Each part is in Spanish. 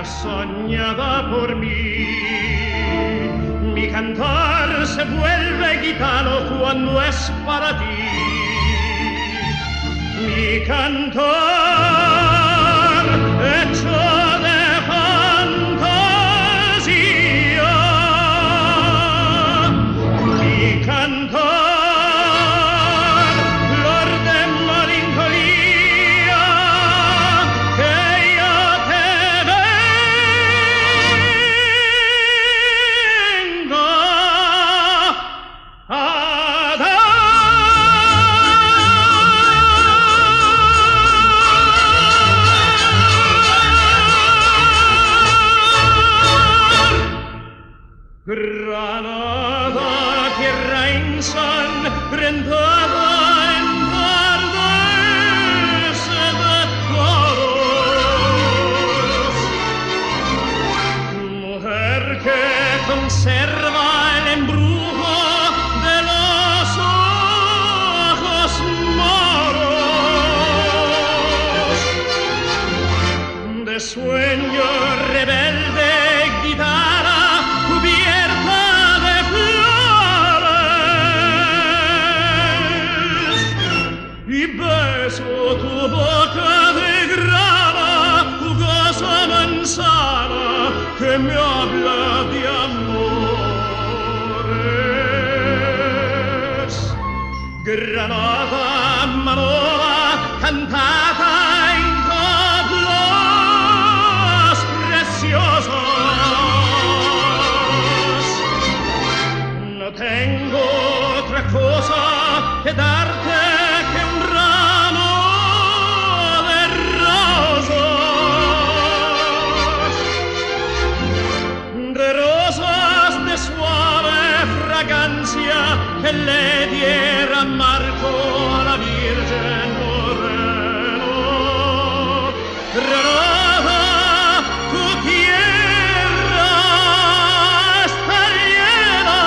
soñada por mí. Mi cantar se vuelve gitano cuando es para ti. Mi cantar hecho de fantasía. Mi cantar flor de melancolía que yo te vengo a dar. Granada, tierra ensangrentada en tardes de toros, mujer que conserva el embrujo de los ojos moros, de sueño rebelde guitarra cubierta de flores, y beso tu boca de grana, jugosa manzana que me habla de amores. Granada, Manova, cantata en coplas preciosas. No tengo otra cosa que darte que un ramo de rosas de suave fragancia que le diera Marco a la Virgen Moreno. Granada, tu tierra está llena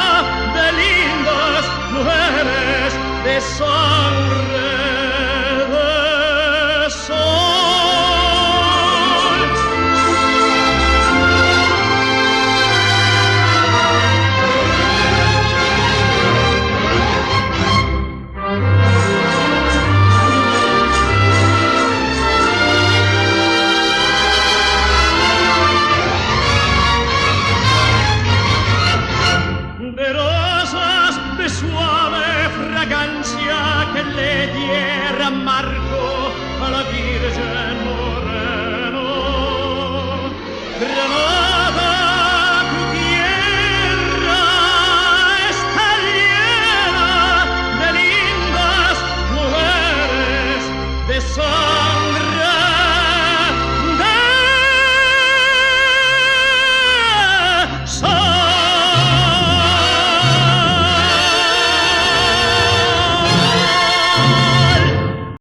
de lindas mujeres de sangre de sol. De rosas de suave fragancia que le diera Marco a la Virgen Moreno. Granada, tu tierra está llena de lindas mujeres de sol.